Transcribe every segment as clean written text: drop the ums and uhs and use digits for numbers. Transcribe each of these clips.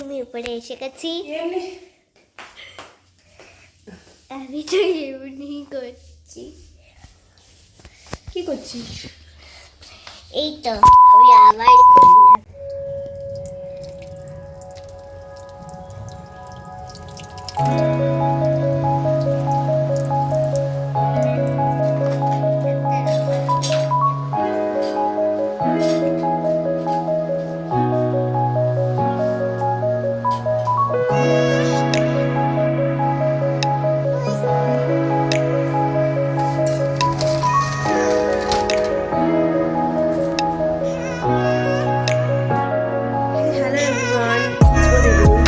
আমি উপরে এসে গেছি। আমি তো এমনি করছি। কি করছিস? এই তো আমি আবার করলাম। Hello everyone, good evening.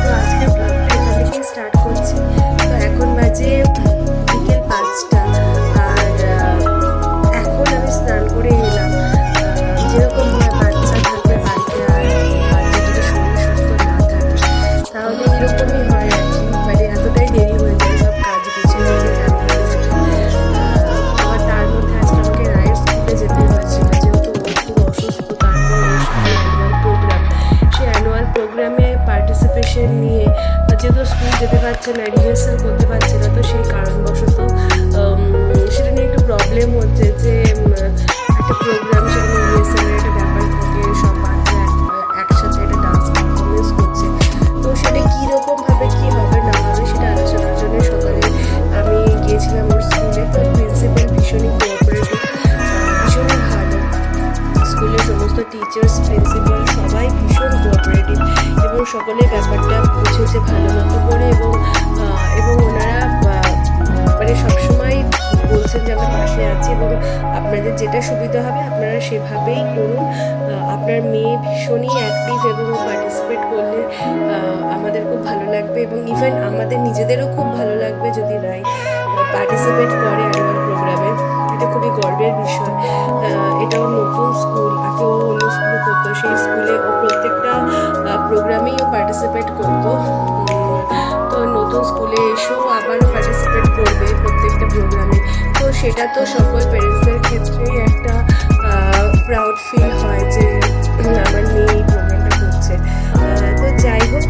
তো আজকের ব্লগটা এখান থেকেই স্টার্ট করছি। তো এখন বাজে বিকেল 5টা, আর এখন আমি স্নান করে এলাম। যেরকম হয় বাচ্চা থাকলে বাড়িতে, আর বাচ্চা যদি শরীর সুস্থ না থাকে তাহলে এরকমই হয় আর কি। মানে এতটাই দেরি হয়ে যায় সব কাজ গুছিয়ে আবার তার মধ্যে আজকে আমাকে রায়ের স্কুলে যেতে হয়েছিল, যেহেতু ও খুব অসুস্থ। তারপর ওর স্কুলে অ্যানুয়াল প্রোগ্রাম, সেই অ্যানুয়াল প্রোগ্রামে পার্টিসিপেশন নিয়ে যেহেতু স্কুল যেতে পারছে না, রিহার্সাল করতে পারছে না, তো সেই কারণবশত সেটা নিয়ে একটু প্রবলেম হচ্ছে যে একটা প্রোগ্রাম, সেখানে রিহার্সালের একটা ব্যাপার থাকে, সব বাচ্চা একসাথে একটা ডান্স পারফরমেন্স করছে। তো সেটা কীরকমভাবে কী হবে না হবে সেটা আলোচনার জন্য সকালে আমি গিয়েছিলাম ওর স্কুলে। তো প্রিন্সিপাল ভীষণই কোঅপারেটিভ, ভীষণই ভালো। স্কুলের সমস্ত টিচার্স, প্রিন্সিপাল সবাই ভীষণ কোঅপারেটিভ এবং সকলে ব্যাপারটা বুঝেছে ভালো মতো করে, এবং ওনারা মানে সবসময় বলছেন যে আমরা পাশে আছি এবং আপনাদের যেটা সুবিধা হবে আপনারা সেভাবেই করুন। আপনার মেয়ে ভীষণই অ্যাক্টিভ এবং পার্টিসিপেট করলে আমাদের খুব ভালো লাগবে, এবং ইভেন আমাদের নিজেদেরও খুব ভালো লাগবে যদি রায় পার্টিসিপেট করে অ্যানুয়াল প্রোগ্রামে। এটা খুবই গর্বের বিষয়। এটাও নতুন স্কুল, আগে ও অন্য স্কুলে করতো, সেই স্কুলে ও প্রত্যেকটা প্রোগ্রামেই ও পার্টিসিপেট করতো। তো নতুন স্কুলে এসেও আবারও পার্টিসিপেট করবে প্রত্যেকটা প্রোগ্রামে। তো সেটা তো সকল প্যারেন্টসদের ক্ষেত্রেই একটা প্রাউড ফিল হয় যে আমার মেয়ে এই প্রোগ্রামটা করছে। তো যাই হোক,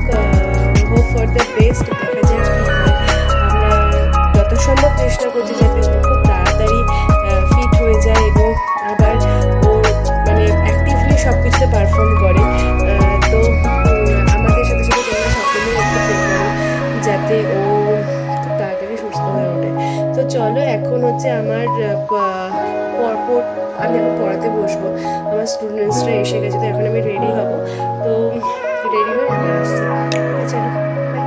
হোপ ফর দ্য বেস্ট, দেখা যায় কী হয়। আমরা যত সম্ভব চেষ্টা করছি যাতে ও খুব তাড়াতাড়ি ফিট হয়ে যায় এবং আবার ও মানে অ্যাক্টিভলি সব কিছুতে পারফর্ম করে। তো আমাদের সাথে সাথে তোমরা সকলেই একটু প্রে করো যাতে ও খুব তাড়াতাড়ি সুস্থ হয়ে ওঠে। তো চলো, এখন হচ্ছে আমার পরপর আমি এখন পড়াতে বসবো। আমার স্টুডেন্টসরা এসে গেছে, তো এখন আমি রেডি হব। তো রেডি হয়ে আমি আসছি। চলো বাই।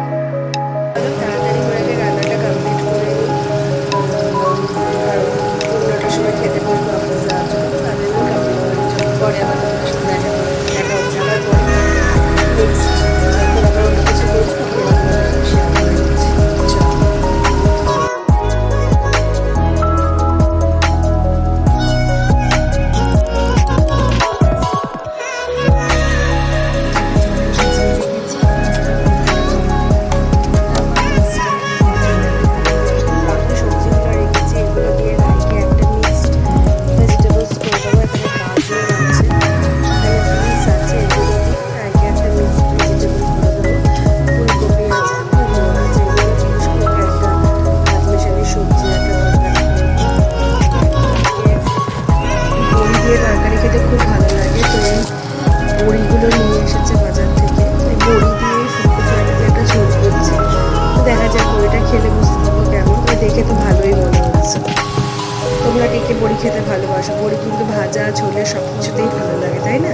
তাড়াতাড়ি করে আগে রান্নাটা কমপ্লিট করে নিই, কারণ 15টার সময় খেতে বলবো অফিস যাওয়ার জন্য। তো তাদের কমপ্লিট করে নিই। পরে আবার তোমাদের সাথে দেখা হচ্ছে। আবার পরে নেক্সট যখন আমরা অন্য কিছু করবো তখন আবার তোমাদের সাথে শেয়ার করে দিচ্ছি। চলো। তরকারি খেতে খুব ভালো লাগে, তো এই বড়িগুলো নিয়ে এসেছে বাজার থেকে। এই বড়ি দিয়ে ফুলকপি আলু দিয়ে একটা ঝোল করছি। তো দেখা যাক বড়িটা খেলে বুঝতে পারবো কেমন। তো দেখে তো ভালোই মনে হচ্ছে। তোমরা কে কে বড়ি খেতে ভালোবাসো? বড়ি কিন্তু ভাজা, ঝোলে সব কিছুতেই ভালো লাগে, তাই না?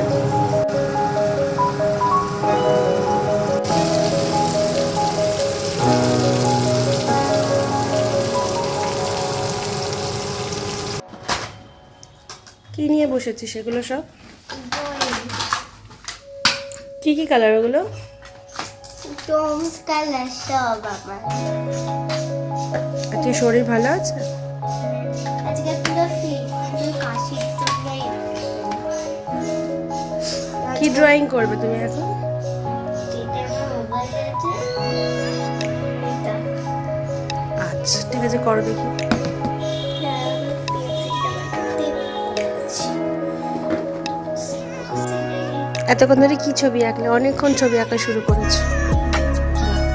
কি নিয়ে বসেছিস সেগুলো সব? কি কি কালার ওগুলো? ডোমস কালার সব আমার। তুই শরীর ভালো আছে? আজকে পুরো ফিট, শুধু কাশির জন্যই। কি ড্রয়িং করবে তুমি এখন? যেটা আমার মোবাইলে আছে এটা। আচ্ছা ঠিক আছে, করো দেখি। এতক্ষণ ধরে কি ছবি আঁকলে? অনেকক্ষণ ছবি আঁকা শুরু করেছো।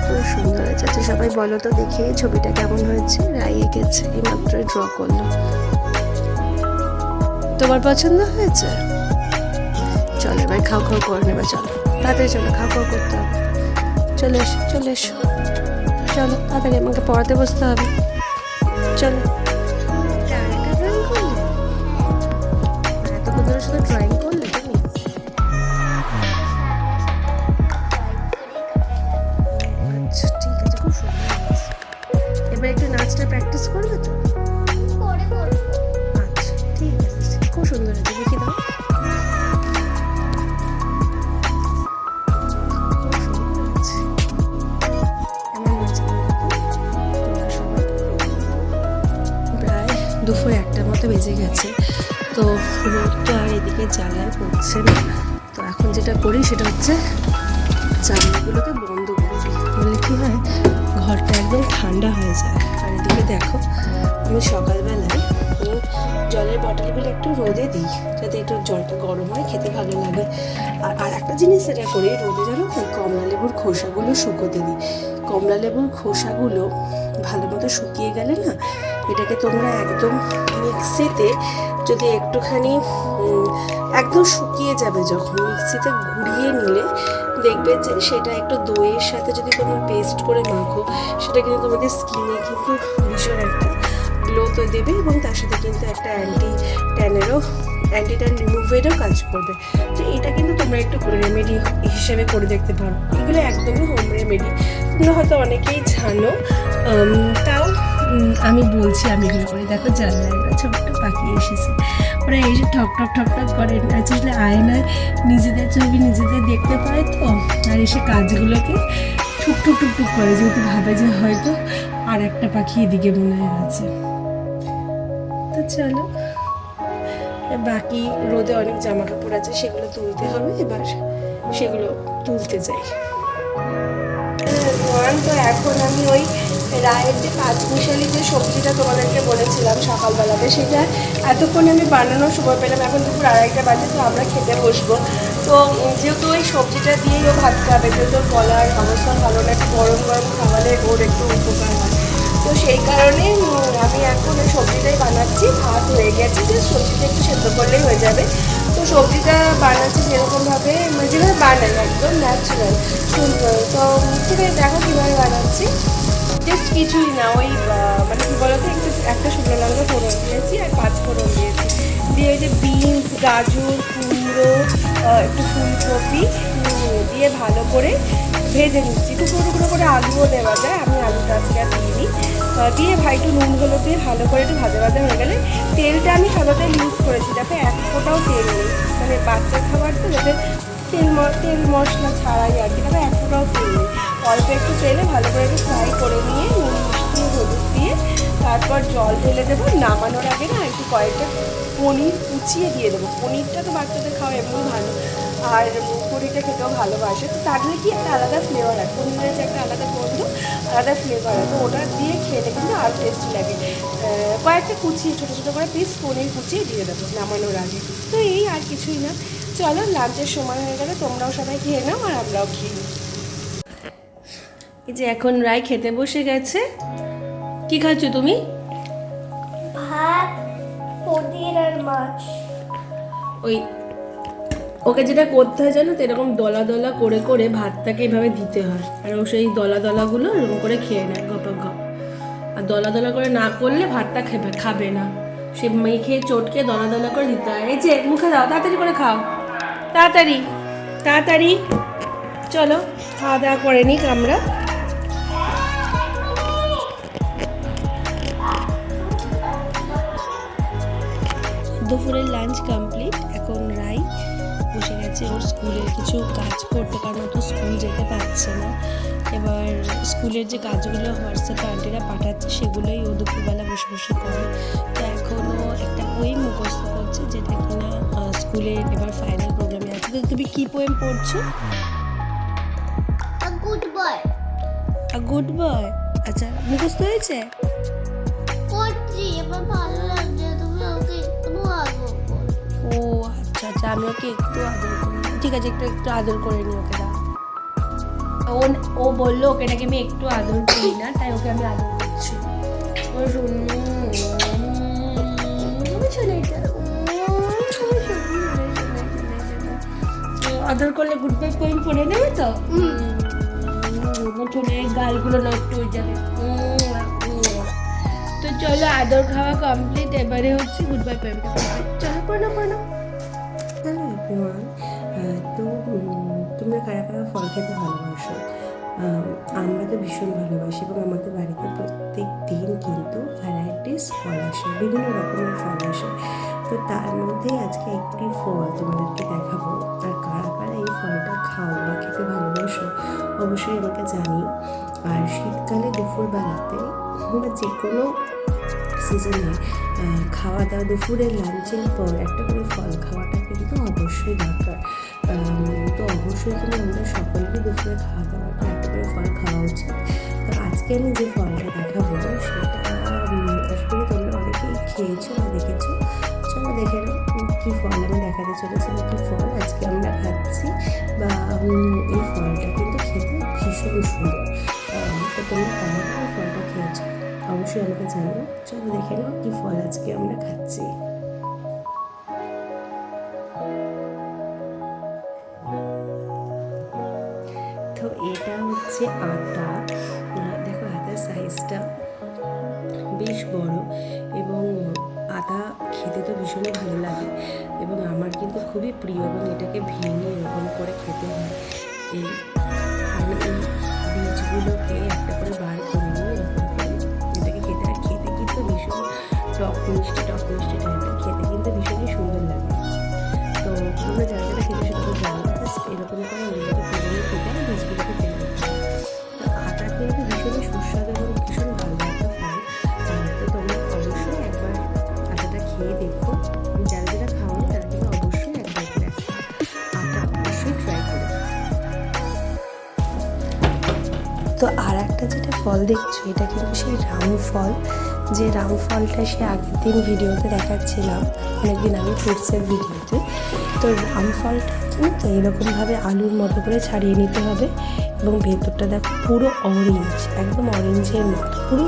খুব সুন্দর হয়েছে। আচ্ছা সবাই বলো তো দেখি ছবিটা কেমন হয়েছে। রাই এঁকেছে, এইমাত্র ড্র করলো। তোমার পছন্দ হয়েছে? চলো এবার খাও খাও করে নেবে। চলো তাড়াতাড়ি চলো, খাও খাও করতে হবে। চলে এসো চলে এসো, চলো তাড়াতাড়ি, আমাকে পড়াতে বসতে হবে। চলো। আরেকটা ড্রয়িং করলে? এতক্ষণ ধরে শুধু ড্রয়িং করলে তুমি? আচ্ছা ঠিক আছে, খুব সুন্দর হয়েছে। এবার একটু নাচটা প্র্যাকটিস করবে তো? পরে করবো। আচ্ছা ঠিক আছে, খুব সুন্দর হয়েছে, দেখি দাও। খুব সুন্দর হয়েছে। কেমন হয়েছে বলো তো? তোমরা সবাই? প্রায় দুপুর 1টার মতো বেজে গেছে, তো রোদ তো আর এদিকে জানলায় পড়ছে না। তো এখন যেটা করি সেটা হচ্ছে জানলাগুলোকে বন্ধ করে দিই, বললে কি হয় ঘরটা একদম ঠান্ডা হয়ে যায়। আর এদিকে দেখো আমি সকালবেলায় জলের বটলগুলো একটু রোদে দিই, যাতে একটু জলটা গরম হয়, খেতে ভালো লাগে। আর একটা জিনিস যেটা করি রোদে, জানো তো, কমলা লেবুর খোসাগুলো শুকোতে দিই। কমলা লেবুর খোসাগুলো ভালো মতো শুকিয়ে গেলে না, এটাকে তোমরা একদম মিক্সিতে যদি একটুখানি একদম শুকিয়ে যাবে, যখন মিক্সিতে ঘুরিয়ে নিলে দেখবে যে সেটা একটু দইয়ের সাথে যদি তোমরা পেস্ট করে মাখো, সেটা কিন্তু তোমাদের স্কিনে কিন্তু ভীষণ একটা গ্লো তো দেবে, এবং তার সাথে কিন্তু একটা অ্যান্টি ট্যান রিমুভেরও কাজ করবে। তো এটা কিন্তু তোমরা একটু রেমেডি হিসেবে করে দেখতে পারো। এগুলো একদমই হোম রেমেডি, তোমরা হয়তো অনেকেই জানো, তাও আমি বলছি আমি এগুলো করি। দেখো জানলায় ওরা ছোট্ট পাখি এসেছে, ওরা এসে ঠক ঠক ঠক ঠক করে। আসলে আয়নায় নিজেদের ছবি নিজেদের দেখতে পায় তো, আর এসে কাজগুলোকে ঠুক ঠুক টুক টুক করে, যেহেতু ভাবে যে হয়তো আর একটা পাখি এদিকে মনে হয় আছে। তো চলো, বাকি রোদে অনেক জামা কাপড় আছে, সেগুলো তুলতে হবে। এবার সেগুলো তুলতে যাই। তো এখন আমি ওই রায়ের যে পাঁচমিশালি যে সবজিটা তোমাদেরকে বলেছিলাম সকালবেলাতে, সেটা এতক্ষণ আমি বানানোর সময় পেলাম। এখন দুপুর 2:30 বাজে, তো আমরা খেতে বসবো। তো যেহেতু ওই সবজিটা দিয়েই ও ভাত খাবে, যেহেতু গলার অবস্থা ভালো না, একটু গরম গরম খাওয়ালে ওর একটু উপকার হয়। তো সেই কারণে আমি এখন ওই সবজিটাই বানাচ্ছি। ভাত হয়ে গেছে, যে সবজিটা একটু সেদ্ধ করলেই হয়ে যাবে। তো সবজিটা বানাচ্ছি যেরকমভাবে, যেভাবে বানাই একদম ন্যাচারাল সিম্পল। তো ঠিক আছে, দেখো কীভাবে বানাচ্ছি। জাস্ট কিছুই না, ওই মানে কী বলতো, একটা শুকনো লঙ্কা ফোড়ন দিয়েছি আর 5 ফোড়ন দিয়েছি, দিয়ে ওই যে বিনস, গাজর, কুমড়ো, একটু ফুলকপি দিয়ে ভালো করে ভেজে নিচ্ছি। একটু ছোটো ছোটো করে আলুও দেওয়া যায়, আমি আলুটা আজকে আর দিইনি। দিয়ে একটু নুন হলুদ দিয়ে ভালো করে একটু ভাজা ভাজা হয়ে গেলে, তেলটা আমি সাদা তেল ইউজ করেছি, যাতে এক ফোঁটাও তেল নেই, মানে বাচ্চার খাবার তো, যাতে তেল মশলা ছাড়াই আর কি, তারপরে এক ফোঁটাও তেল নেই। অল্প একটু তেলে ভালো করে একটু ফ্রাই করে নিয়ে নুন মিষ্টি হলুদ দিয়ে তারপর জল ঢেলে দেবো। নামানোর আগে না একটু কয়েকটা পনির কুচিয়ে দিয়ে দেবো। পনিরটা তো বাচ্চাদের খাওয়া এমনি ভালো, আর পনিরটা খেতেও ভালোবাসে, তো তাহলে কি একটা আলাদা ফ্লেভার হয়, পনিরের যে একটা আলাদা গন্ধ, আলাদা ফ্লেভার হয়। তো ওটা দিয়ে খেলে কিন্তু আরও টেস্টি লাগে। কয়েকটা কুচিয়ে ছোটো ছোটো করে পিস পনির কুচিয়ে দিয়ে দেবো নামানোর আগে। তো এই আর কিছুই না। চলো, লাঞ্চের সময় হয়ে গেলে, তোমরাও সবাই খেয়ে নাও আর আমরাও খেয়ে নিই। এই যে এখন রায় খেতে বসে গেছে। কি খাচ্ছ তুমি? ভাত, পনির আর মাছ। ওই ওকে যেটা করতে হয় জানো তো, এরকম দলা দলা করে করে ভাতটাকে এভাবে দিতে হয়, আর ও সেই দলা দলাগুলো এরকম করে খেয়ে নেয় গপা গপ। আর দলা দলা করে না করলে ভাতটা খাবে না, সে মেখে চটকে দলা দলা করে দিতে হয়। এই যে মুখে দাও, তাড়াতাড়ি করে খাও, তাড়াতাড়ি তাড়াতাড়ি। চলো খাওয়া দাওয়া করে নিক আমরা। দুপুরের লাঞ্চ কমপ্লিট। এখন রাই বসে গেছে ওর স্কুলের কিছু কাজ করতে, কারণ ও তো স্কুল যেতে পারছে না। এবার স্কুলের যে কাজগুলো হোয়াটসঅ্যাপে আন্টিরা পাঠাচ্ছে, সেগুলোই ও দুপুরবেলা বসে বসে করে। তো এখনও একটা পোয়েম মুখস্থ করছে, যেটা কিনা স্কুলের এবার ফাইনাল প্রোগ্রামে আছে। তো তুমি কী পোয়েম পড়ছো? Good boy. Good boy. আচ্ছা, মুখস্থ হয়েছে? করছি, এবার ভালো লাগছে, তুমি ওকে একটু আগে বল। ও আচ্ছা, আচ্ছা আচ্ছা, আমি ওকে একটু আদর করি, ঠিক আছে একটু একটু আদর করে নিই ওকে। দাঁড়া, ও ও বললো ওকে নাকি আমি একটু আদর করি না, তাই ওকে আমি আদর করছি। ও আদর করলে গুড বাই পয়েন্ট পড়ে নেবে তো, চলে গালগুলো নষ্ট হয়ে যাবে। তো চলো আদর খাওয়া কমপ্লিট, এবারে হচ্ছে গুড বাই পয়েন্ট। চলো পড়ো পড়ো। হ্যালো এভরিওয়ান, তো তোমরা কারা কারা ফল খেতে ভালোবাসো? আমরা তো ভীষণ ভালোবাসি এবং আমাদের বাড়িতে প্রত্যেক দিন কিন্তু ভ্যারাইটিস ফল আসে, বিভিন্ন রকমের ফল আসে। তো তার মধ্যে আজকে একটি ফল তোমাদেরকে দেখাবো। আর কারা কারা এই ফলটা খাও বা খেতে ভালোবাসো অবশ্যই আমাকে জানিও। আর শীতকালে দুপুরবেলাতে বা যে কোনো সিজনে খাওয়া দাওয়া দুপুরের লাঞ্চের পর একটা করে ফল খাওয়াটা কিন্তু অবশ্যই দরকার। তো অবশ্যই কিন্তু আমরা সকলেরই দুপুরে খাওয়া দাওয়ার পর একটা করে ফল খাওয়া উচিত। তো আজকে আমি যে ফলটা দেখাবো সেটা আশা করি তোমরা অনেকেই খেয়েছো বা দেখেছো। চলো দেখে নাও কী ফল আমি দেখাতে চলেছি, কী ফল আজকে আমরা খাচ্ছি। বা এই ফলটা কিন্তু খেতে ভীষণ সুন্দর। তো তোমরা কারা কারা ফলটা খেয়েছো অবশ্যই আমাকে জানিও। চলো দেখে নাও কী ফল আজকে আমরা খাচ্ছি। তো এটা হচ্ছে আতা। দেখো আতার সাইজটা বেশ বড় এবং আতা খেতে তো ভীষণই ভালো লাগে এবং আমার কিন্তু খুবই প্রিয় এবং এটাকে ভেঙে এরকম করে খেতে হয়। এই বীজগুলোকে একটা করে বার করে নিয়ে এরকম করে এটাকে খেতে, আর খেতে কিন্তু ভীষণ টক মিষ্টি টাইপের, খেতে কিন্তু ভীষণই সুন্দর লাগে। তো তোমরা যারা যারা খেতে সেটা তো জানো, জাস্ট এরকম করে ওগুলোকে ফেলে খেতে আর বীজগুলোকে ফেলে দিতে হয়। তো আটা কিন্তু ভীষণই সুস্বাদু এবং ভীষণ ভালো একটা ফল। তো তোমরা অবশ্যই একবার আটাটা খেয়ে দেখো। যারা যারা খাও তারা কিন্তু অবশ্যই একবার করে আটা অবশ্যই ট্রাই করো। তো আর একটা যেটা ফল দেখছো এটা কিন্তু সেই রাম ফল, যে রাম ফলটা সে আগের দিন ভিডিওতে দেখাচ্ছিলাম, অনেকদিন আগে ফ্রুটসের ভিডিওতে। তো রাম ফলটা কিন্তু এরকমভাবে আলুর মতো করে ছাড়িয়ে নিতে হবে এবং ভেতরটা দেখো পুরো অরেঞ্জ, একদম অরেঞ্জের মতো, পুরো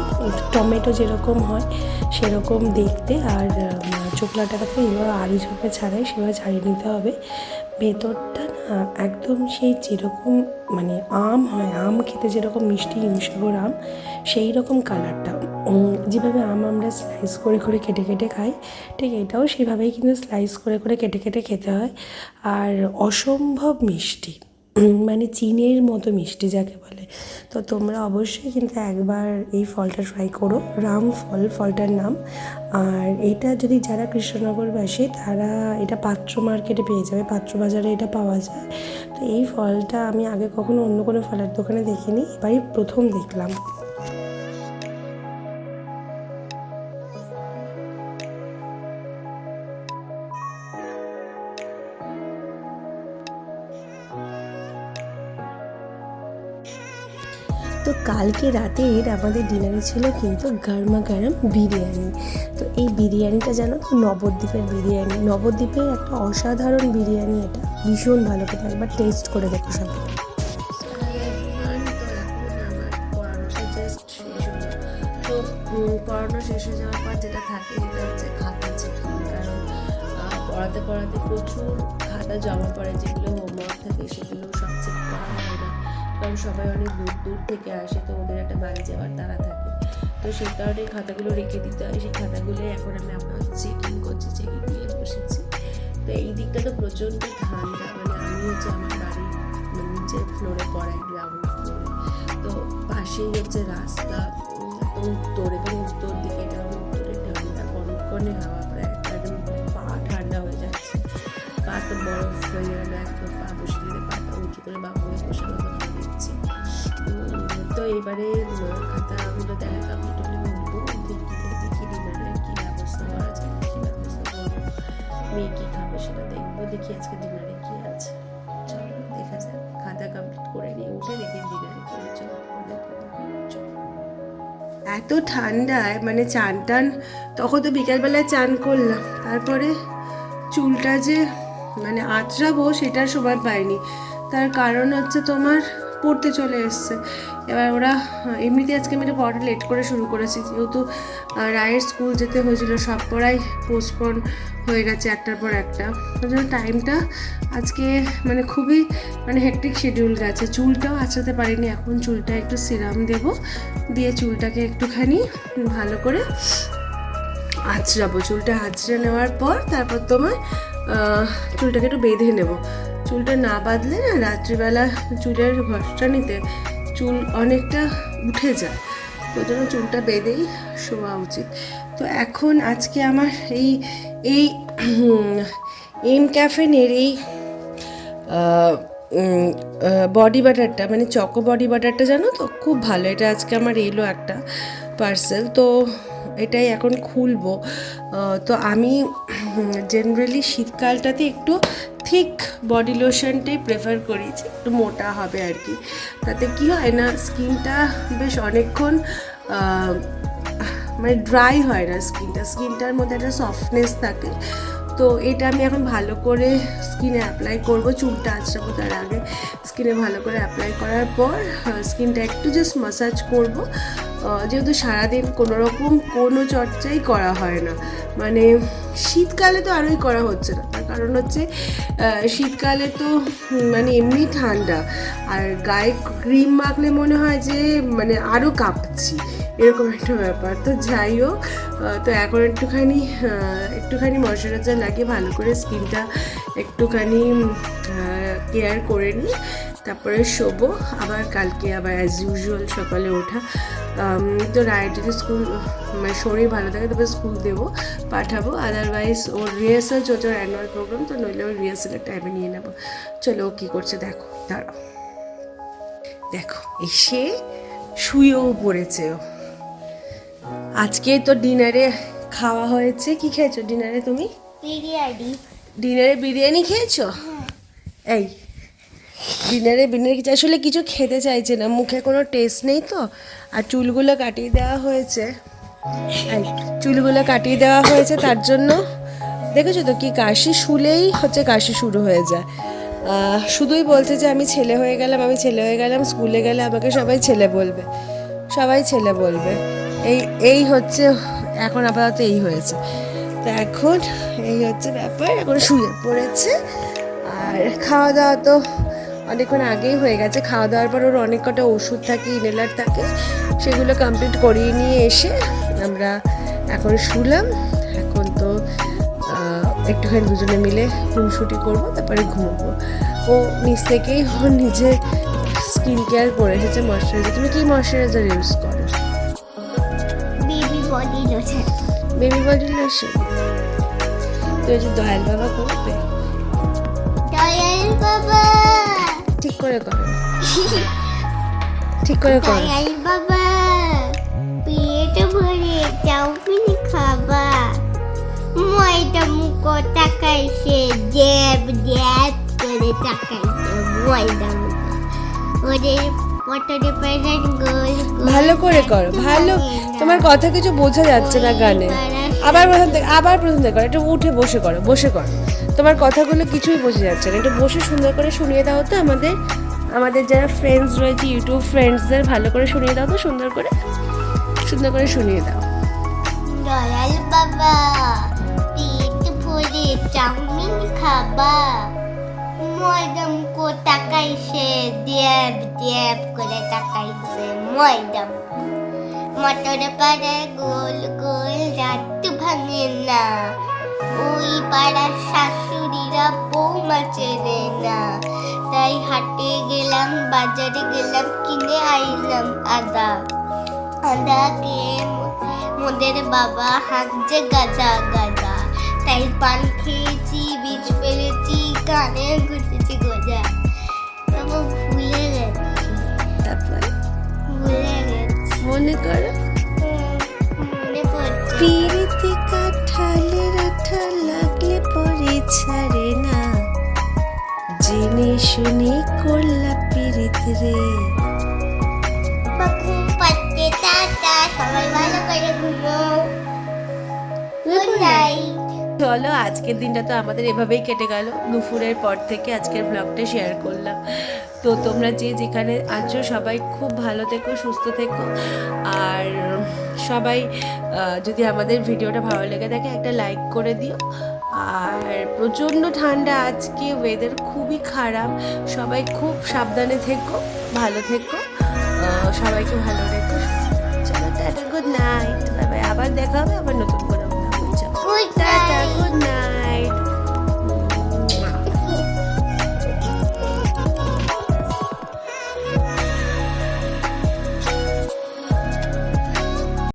টমেটো যেরকম হয় সেরকম দেখতে। আর চোখলাটাকে এইভাবে আলু ঝোপে ছাড়াই সেভাবে ছাড়িয়ে নিতে হবে। ভেতরটা না একদম সেই যেরকম মানে আম হয়, আম খেতে যেরকম মিষ্টি হিমসাগর আম সেই রকম কালারটা। যেভাবে আম আমরা স্লাইস করে করে কেটে কেটে খাই, ঠিক এটাও সেভাবেই কিন্তু স্লাইস করে করে কেটে কেটে খেতে হয়। আর অসম্ভব মিষ্টি, মানে চিনের মতো মিষ্টি যাকে বলে। তো তোমরা অবশ্যই কিন্তু একবার এই ফলটা ট্রাই করো, রাম ফল ফলটার নাম। আর এটা যদি যারা কৃষ্ণনগরবাসী তারা এটা পাত্র মার্কেটে পেয়ে যাবে, পাত্র বাজারে এটা পাওয়া যায়। তো এই ফলটা আমি আগে কখনো অন্য কোনো ফলের দোকানে দেখিনি, এবারই প্রথম দেখলাম। তো কালকে রাতের আমাদের ডিনারে ছিল কিন্তু গরমা গরম বিরিয়ানি। তো এই বিরিয়ানিটা জানো তো নবদ্বীপের বিরিয়ানি, নবদ্বীপের একটা অসাধারণ বিরিয়ানি, এটা ভীষণ ভালো খেতে, একবার টেস্ট করে দেখো সবাই। তো পড়ানো শেষ হয়ে যাওয়ার পর যেটা থাকে সেটা হচ্ছে খাতা চেকিং, কারণ পড়াতে পড়াতে প্রচুর খাতা জমা পড়ে, যেগুলো হোমওয়ার্ক থাকে সেগুলো সব চেক করা হয় না, কারণ সবাই অনেক দূর দূর থেকে আসে, তো ওদের একটা বাড়ি যাওয়ার তাড়া থাকে। তো সেই কারণে খাতাগুলো রেখে দিতে হয়, সেই খাতাগুলো এখন আমি আপনার চেকিং করছি, চেকিং নিয়ে বসেছি। তো এই দিকটা তো প্রচণ্ড ঠান্ডা, মানে আমি হচ্ছে আমার বাড়ির নিচের ফ্লোরে পড়াই, গ্রাউন্ড ফ্লোরে। তো পাশেই হচ্ছে রাস্তা, উত্তর এবং উত্তর দিকে, কারণ উত্তরে ঠান্ডা, কনকনে হাওয়া, প্রায় একদম পা ঠান্ডা হয়ে যাচ্ছে, পা তো বরফ হয়ে গেল একদম, পা বসে গেলে পাটা উঁচু করে বা হয়ে বসার মতো দেখছি। তো এবারে খাতাগুলো দেখা কমপ্লিট হলে বলবো দেখি ডিনারে কী ব্যবস্থা করা যায়, কী ব্যবস্থা করবো, মেয়ে কী খাবে সেটা দেখবো, দেখি আজকে ডিনারে কী আছে। চলো দেখা যাক, খাতা কমপ্লিট করে নিয়ে উঠে দেখি ডিনারে কী আছে। এত ঠান্ডায় মানে চান টান, তখন তো বিকালবেলায় চান করলাম, তারপরে চুলটা যে মানে আঁচড়াবো সেটার সময় পাইনি। তার কারণ হচ্ছে তোমার পড়তে চলে এসছে। এবার ওরা এমনিতে আজকে আমি একটা পড়াটা লেট করে শুরু করেছি, যেহেতু রায়ের স্কুল যেতে হয়েছিল, সব পড়াই পোস্টপন হয়ে গেছে একটার পর একটা। ওই জন্য টাইমটা আজকে মানে খুবই মানে হেক্টিক শিডিউল গেছে। চুলটাও আঁচড়াতে পারিনি, এখন চুলটা একটু সিরাম দেব, দিয়ে চুলটাকে একটুখানি ভালো করে আঁচড়াবো। চুলটা আঁচড়ে নেওয়ার পর তারপর তোমার চুলটাকে একটু বেঁধে নেব। চুলটা না বাঁধলে না রাত্রিবেলা চুলের ঘষটানিতে চুল অনেকটা উঠে যায়, তো জন্য চুলটা বেঁধেই শোয়া উচিত। তো এখন আজকে আমার এই এই এম ক্যাফেনের এই বডি বাটারটা মানে চকো বডি বাটারটা জানো তো, খুব ভালো। এটা আজকে আমার এলো একটা পার্সেল, তো এটাই এখন খুলবো। তো আমি জেনারেলি শীতকালটাতে একটু থিক বডি লোশনটাই প্রেফার করি, যে একটু মোটা হবে আর কি। তাতে কি হয় না, স্কিনটা বেশ অনেকক্ষণ মানে ড্রাই হয় না, স্কিনটার মধ্যে একটা সফটনেস থাকে। তো এটা আমি এখন ভালো করে স্কিনে অ্যাপ্লাই করব, চুলটা আঁচড়াবো তার আগে স্কিনে ভালো করে অ্যাপ্লাই করার পর স্কিনটা একটু জাস্ট ম্যাসাজ করব। যেহেতু সারাদিন কোনো চর্চাই করা হয় না, মানে শীতকালে তো আরোই করা হচ্ছে না। তার কারণ হচ্ছে শীতকালে তো মানে এমনি ঠান্ডা, আর গায়ে ক্রিম মাখলে মনে হয় যে মানে আরও কাঁপছি, এরকম একটা ব্যাপার। তো যাই হোক, তো এখন একটুখানি ময়শ্চারাইজার লাগিয়ে ভালো করে স্কিনটা একটুখানি কেয়ার করে নিই, তারপরে শোবো। আবার কালকে আবার অ্যাজ ইউজুয়াল সকালে ওঠা। তো রায়ের যদি স্কুল মানে শরীর ভালো থাকে তবে স্কুল পাঠাবো, আদারওয়াইজ ওর রিহার্সাল চলছে, ওর অ্যানুয়াল প্রোগ্রাম, তো নইলে ওই রিহার্সালের টাইমে নিয়ে নেবো। চলো ও কী করছে দেখো, দাঁড়াও, দেখো এসে শুয়েও পড়েছে ও। আজকে তো ডিনারে খাওয়া হয়েছে। কি খেয়েছো ডিনারে তুমি? ডিনারে বিরিয়ানি খেয়েছো? এই ডিনারে কিছু আসলে কিছু খেতে চাইছে না, মুখে কোনো টেস্ট নেই তো। আর চুলগুলো কাটিয়ে দেওয়া হয়েছে, তার জন্য দেখেছো তো কি কাশি, শুলেই হচ্ছে কাশি শুরু হয়ে যায়। শুধুই বলছে যে আমি ছেলে হয়ে গেলাম, স্কুলে গেলে আমাকে সবাই ছেলে বলবে। এই হচ্ছে এখন আপাতত এই হয়েছে। তো এখন এই হচ্ছে ব্যাপার, এখন শুয়ে পড়েছে। আর খাওয়া দাওয়া তো অনেকক্ষণ আগেই হয়ে গেছে। খাওয়া দাওয়ার পর ওর অনেক কটা ওষুধ থাকে, ইনহেলার থাকে, সেগুলো কমপ্লিট করিয়ে নিয়ে এসে আমরা এখন শুলাম। এখন তো একটুখানি দুজনে মিলে খুনসুটি করবো, তারপরে ঘুমবো। ও নিজ থেকেই ওর নিজে স্কিন কেয়ার করে এসেছে, ময়শ্চারাইজার। তুমি কি ময়শ্চারাইজার ইউজ করো? Baby body lotion. তো এই যে দয়াল বাবা করবে, ঠিক করে করো। দয়াল বাবা পেট ভরে চাউমিন খাবা, ময়দা মুখো তাকাইছে, জ্যাব করে তাকাইছে ময়দা মুখো। ওদের পটরে প্যারেন্ট গোল ভালো করে করো, ভালো। তোমার কথা কিছু বোঝা যাচ্ছে না গানে। আবার প্রথম থেকে করো, একটু উঠে বসে করো। তোমার কথাগুলো কিছুই বোঝা যাচ্ছে না, একটু বসে সুন্দর করে শুনিয়ে দাও তো আমাদের যারা ফ্রেন্ডস রয়েছে, ইউটিউব ফ্রেন্ডসদের ভালো করে শুনিয়ে দাও তো, সুন্দর করে শুনিয়ে দাও। দয়াল বাবা পেট ভরে চাউমিন খাবা, ময়দা মুখো তাকাইছে, জ্যাব করে তাকাইছে ময়দা মুখো। মটর পাড়ায় গোল রাত ভাঙে না, ওই পাড়ার শাশুড়িরা বৌমা চেনে না। তাই হাটে গেলাম, বাজারে গেলাম, কিনে আইলাম আদা কে মোদের বাবা হাঁকছে গাদা। তাই পান খেয়েছি, বীজ ফেলেছি, কানে ঘুরতেছি গোজা। তবু ভুলে গেছি, মনে করো। মনে পড়ছে। পিরিতি কাঠালের আঠা লাগলে পরে ছাড়ে না, জেনে শুনে করলা পিরিত রে। ঘুম পাচ্ছে, টাটা, সবাই ভালো করে ঘুমো, গুড নাইট। চলো আজকের দিনটা তো আমাদের এভাবেই কেটে গেল। দুপুরের পর থেকে আজকের ব্লগটা শেয়ার করলাম। তো তোমরা যে যেখানে আছো সবাই খুব ভালো থেকো, সুস্থ থেকো। আর সবাই যদি আমাদের ভিডিওটা ভালো লেগে থাকে একটা লাইক করে দিও। আর প্রচণ্ড ঠান্ডা আজকে, ওয়েদার খুবই খারাপ। সবাই খুব সাবধানে থেকো, ভালো থেকো, সবাইকে ভালো রেখো। চলো tata, good night, bye bye. আবার দেখা হবে আবার নতুন